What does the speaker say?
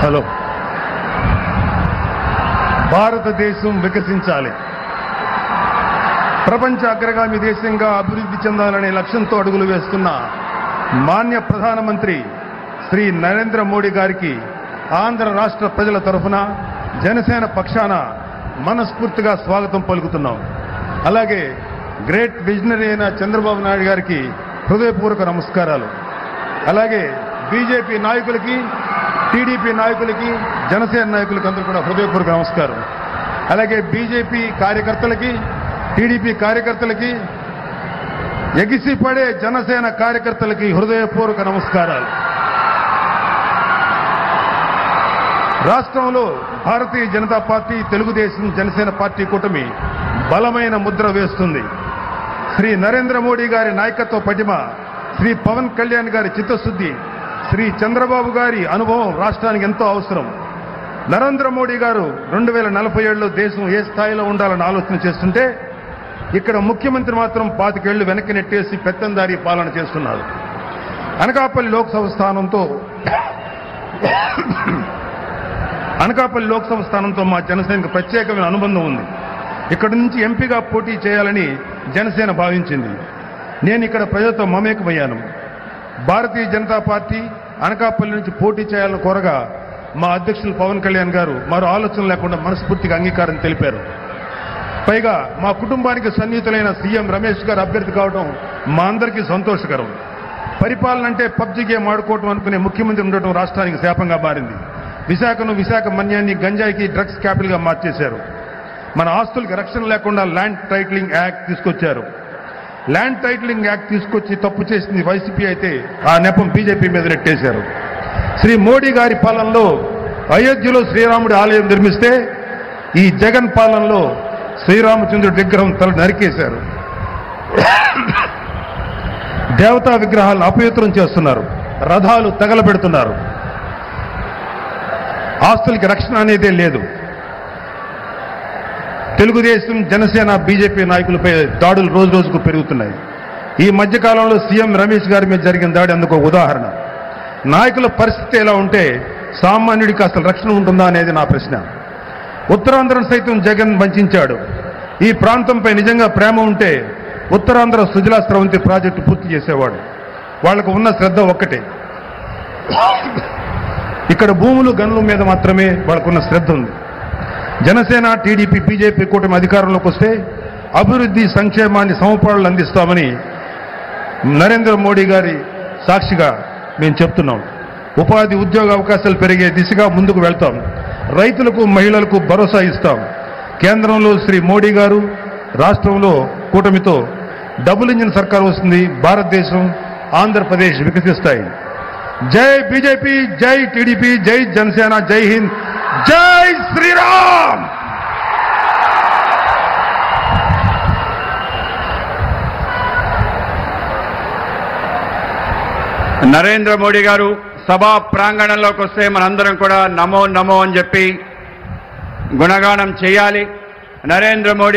Hello. భారతదేశం వికసించాలి, ప్రపంచ అగ్రగామి దేశంగా అభివృద్ధి చెందాలనే లక్ష్యంతో అడుగులు వేస్తున్న మాన్య ప్రధానమంత్రి శ్రీ నరేంద్ర మోడీ గారికి ఆంధ్ర రాష్ట్ర ప్రజల తరఫున జనసేన పక్షాన మనస్ఫూర్తిగా స్వాగతం పలుకుతున్నాం. అలాగే గ్రేట్ విజనరీ అయిన చంద్రబాబు నాయుడు గారికి హృదయపూర్వక నమస్కారాలు. అలాగే బీజేపీ నాయకులకి, టీడీపీ నాయకులకి, జనసేన నాయకులకి అందరూ కూడా హృదయపూర్వక నమస్కారం. అలాగే బీజేపీ కార్యకర్తలకి, టీడీపీ కార్యకర్తలకి, ఎగిసిపడే జనసేన కార్యకర్తలకి హృదయపూర్వక నమస్కారాలు. రాష్ట్రంలో భారతీయ జనతా పార్టీ, తెలుగుదేశం, జనసేన పార్టీ కూటమి బలమైన ముద్ర వేస్తుంది. శ్రీ నరేంద్ర మోడీ గారి నాయకత్వ పటిమ, శ్రీ పవన్ కళ్యాణ్ గారి చిత్తశుద్ధి, శ్రీ చంద్రబాబు గారి అనుభవం రాష్ట్రానికి ఎంతో అవసరం. నరేంద్ర మోడీ గారు 2047లో దేశం ఏ స్థాయిలో ఉండాలని ఆలోచన చేస్తుంటే, ఇక్కడ ముఖ్యమంత్రి మాత్రం 25 ఏళ్లు వెనక్కి నెట్టేసి పెత్తందారీ పాలన చేస్తున్నారు. అనకాపల్లి లోక్సభ స్థానంతో మా జనసేనకు ప్రత్యేకమైన అనుబంధం ఉంది. ఇక్కడి నుంచి ఎంపీగా పోటీ చేయాలని జనసేన భావించింది. నేను ఇక్కడ ప్రజలతో మమేకమయ్యాను. భారతీయ జనతా పార్టీ అనకాపల్లి నుంచి పోటీ చేయాలని కోరగా మా అధ్యక్షులు పవన్ కళ్యాణ్ గారు మరో ఆలోచన లేకుండా మనస్ఫూర్తిగా అంగీకారం తెలిపారు. పైగా మా కుటుంబానికి సన్నిహితులైన సీఎం రమేష్ గారు అభ్యర్థి కావడం మా అందరికీ సంతోషకరం. పరిపాలన అంటే పబ్జీ గేమ్ ఆడుకోవడం అనుకునే ముఖ్యమంత్రి ఉండటం రాష్ట్రానికి శాపంగా మారింది. విశాఖ మన్యాన్ని గంజాయికి డ్రగ్స్ క్యాపిటల్గా మార్చేశారు. మన ఆస్తులకు రక్షణ లేకుండా ల్యాండ్ టైటిలింగ్ యాక్ట్ తీసుకొచ్చారు. ల్యాండ్ టైటిలింగ్ యాక్ట్ తీసుకొచ్చి తప్పు చేసింది వైసీపీ అయితే ఆ నెపం బీజేపీ మీద నెట్టేశారు. శ్రీ మోడీ గారి పాలనలో అయోధ్యలో శ్రీరాముడి ఆలయం నిర్మిస్తే, ఈ జగన్ పాలనలో శ్రీరామచంద్రుడి విగ్రహం తల నరికేశారు. దేవతా విగ్రహాలను అపవిత్రం చేస్తున్నారు, రథాలు తగలబెడుతున్నారు. ఆస్తులకి రక్షణ అనేదే లేదు. తెలుగుదేశం, జనసేన, బీజేపీ నాయకులపై దాడులు రోజు రోజుకు పెరుగుతున్నాయి. ఈ మధ్యకాలంలో సీఎం రమేష్ గారి మీద జరిగిన దాడి అందుకు ఉదాహరణ. నాయకుల పరిస్థితి ఎలా ఉంటే సామాన్యుడికి అసలు రక్షణ ఉంటుందా అనేది నా ప్రశ్న. ఉత్తరాంధ్రను సైతం జగన్ వంచాడు. ఈ ప్రాంతంపై నిజంగా ప్రేమ ఉంటే ఉత్తరాంధ్ర సుజలా స్రవంతి ప్రాజెక్టు పూర్తి చేసేవాడు. వాళ్లకు ఉన్న శ్రద్ధ ఒక్కటే, ఇక్కడ భూములు గనుల మీద మాత్రమే వాళ్ళకున్న శ్రద్ధ ఉంది. జనసేన, టీడీపీ, బీజేపీ కూటమి అధికారంలోకి వస్తే అభివృద్ధి, సంక్షేమాన్ని సమపాళ్లు అందిస్తామని నరేంద్ర మోడీ గారి సాక్షిగా మేము చెప్తున్నాం. ఉపాధి, ఉద్యోగ అవకాశాలు పెరిగే దిశగా ముందుకు వెళ్తాం. రైతులకు, మహిళలకు భరోసా ఇస్తాం. కేంద్రంలో శ్రీ మోడీ గారు, రాష్ట్రంలో కూటమితో డబుల్ ఇంజిన్ సర్కార్ వస్తుంది. భారతదేశం, ఆంధ్రప్రదేశ్ వికసిస్తాయి. జై బీజేపీ, జై టీడీపీ, జై జనసేన, జై హింద్, జై శ్రీరామ్. నరేంద్ర మోడీ గారు సభా ప్రాంగణంలోకి వస్తే మనందరం కూడా నమో నమో అని చెప్పి గుణగానం చేయాలి. నరేంద్ర మోడీ